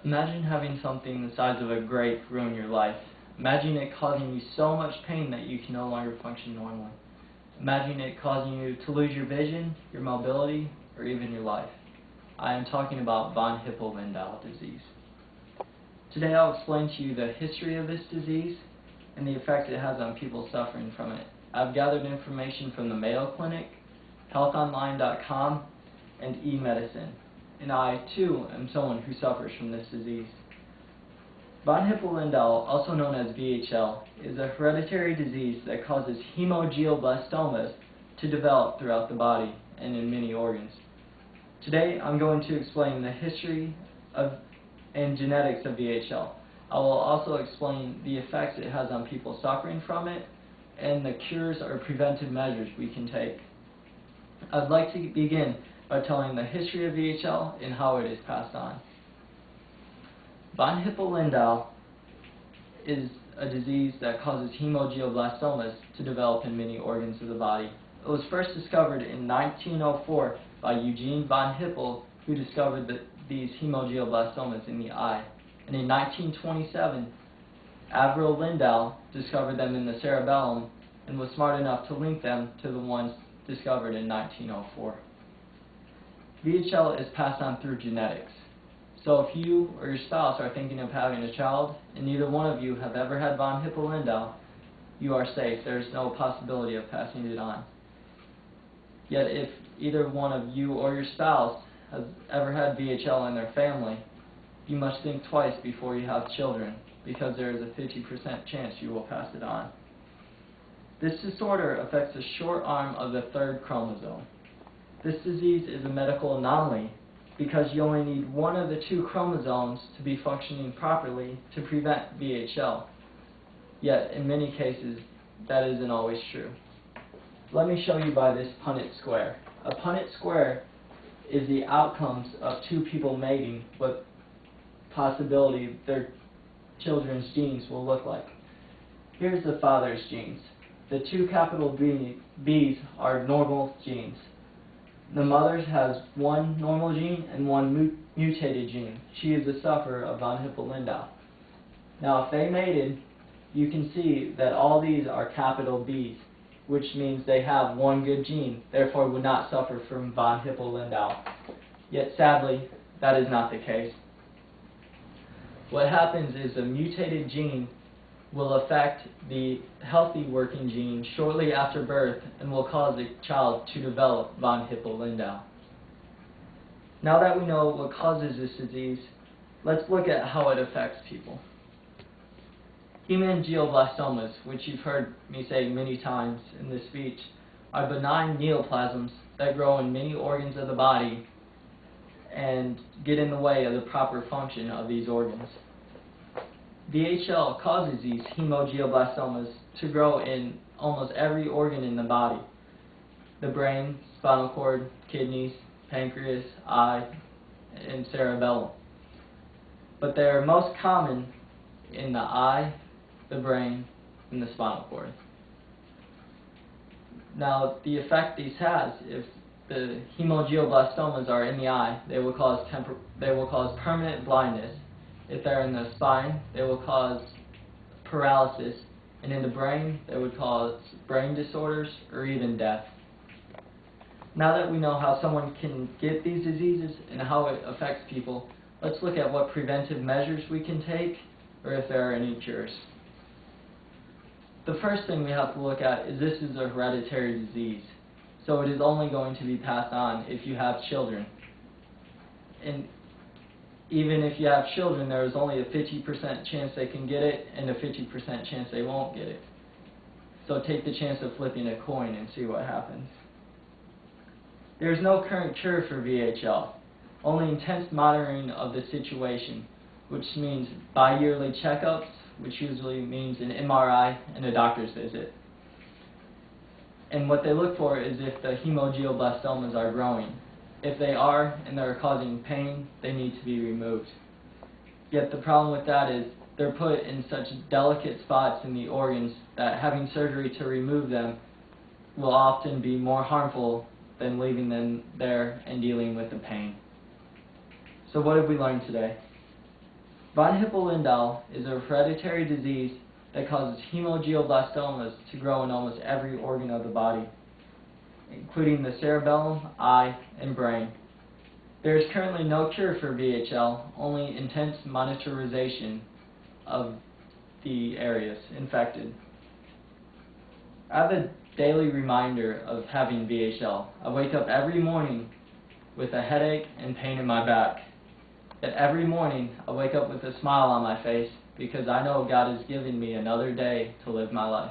Imagine having something the size of a grape ruin your life. Imagine it causing you so much pain that you can no longer function normally. Imagine it causing you to lose your vision, your mobility, or even your life. I am talking about von Hippel-Lindau disease. Today I'll explain to you the history of this disease and the effect it has on people suffering from it. I've gathered information from the Mayo Clinic, healthonline.com, and eMedicine, and I, too, am someone who suffers from this disease. Von Hippel-Lindau, also known as VHL, is a hereditary disease that causes hemoglioblastomas to develop throughout the body and in many organs. Today, I'm going to explain the history and genetics of VHL. I will also explain the effects it has on people suffering from it and the cures or preventive measures we can take. I'd like to begin by telling the history of VHL and how it is passed on. Von Hippel-Lindau is a disease that causes hemoglioblastomas to develop in many organs of the body. It was first discovered in 1904 by Eugene von Hippel, who discovered these hemoglioblastomas in the eye. And in 1927, Avril Lindau discovered them in the cerebellum and was smart enough to link them to the ones discovered in 1904. VHL is passed on through genetics. So if you or your spouse are thinking of having a child and neither one of you have ever had von Hippel-Lindau, you are safe. There's no possibility of passing it on. Yet if either one of you or your spouse has ever had VHL in their family, you must think twice before you have children, because there is a 50% chance you will pass it on. This disorder affects the short arm of the third chromosome. This disease is a medical anomaly because you only need one of the two chromosomes to be functioning properly to prevent VHL. Yet, in many cases, that isn't always true. Let me show you by this Punnett square. A Punnett square is the outcomes of two people mating, what possibility their children's genes will look like. Here's the father's genes. The two capital B's are normal genes. The mother has one normal gene and one mutated gene. She is a sufferer of von Hippel-Lindau. Now, if they mated, you can see that all these are capital B's, which means they have one good gene, therefore would not suffer from von Hippel-Lindau. Yet, sadly, that is not the case. What happens is a mutated gene will affect the healthy working gene shortly after birth and will cause the child to develop von Hippel-Lindau. Now that we know what causes this disease, let's look at how it affects people. Hemangioblastomas, which you've heard me say many times in this speech, are benign neoplasms that grow in many organs of the body and get in the way of the proper function of these organs. VHL causes these hemangioblastomas to grow in almost every organ in the body: the brain, spinal cord, kidneys, pancreas, eye, and cerebellum. But they are most common in the eye, the brain, and the spinal cord. Now, the effect these has, if the hemangioblastomas are in the eye, they will cause permanent blindness. If they're in the spine, they will cause paralysis, and in the brain, they would cause brain disorders or even death. Now that we know how someone can get these diseases and how it affects people, let's look at what preventive measures we can take or if there are any cures. The first thing we have to look at is this is a hereditary disease, so it is only going to be passed on if you have children. And even if you have children, there is only a 50% chance they can get it and a 50% chance they won't get it. So take the chance of flipping a coin and see what happens. There is no current cure for VHL, only intense monitoring of the situation, which means bi-yearly checkups, which usually means an MRI and a doctor's visit. And what they look for is if the hemangioblastomas are growing. If they are and they're causing pain, they need to be removed. Yet the problem with that is they're put in such delicate spots in the organs that having surgery to remove them will often be more harmful than leaving them there and dealing with the pain. So what have we learned today? Von Hippel-Lindau is a hereditary disease that causes hemangioblastomas to grow in almost every organ of the body, including the cerebellum, eye, and brain. There is currently no cure for VHL, only intense monitorization of the areas infected. I have a daily reminder of having VHL. I wake up every morning with a headache and pain in my back. Yet every morning I wake up with a smile on my face because I know God has given me another day to live my life.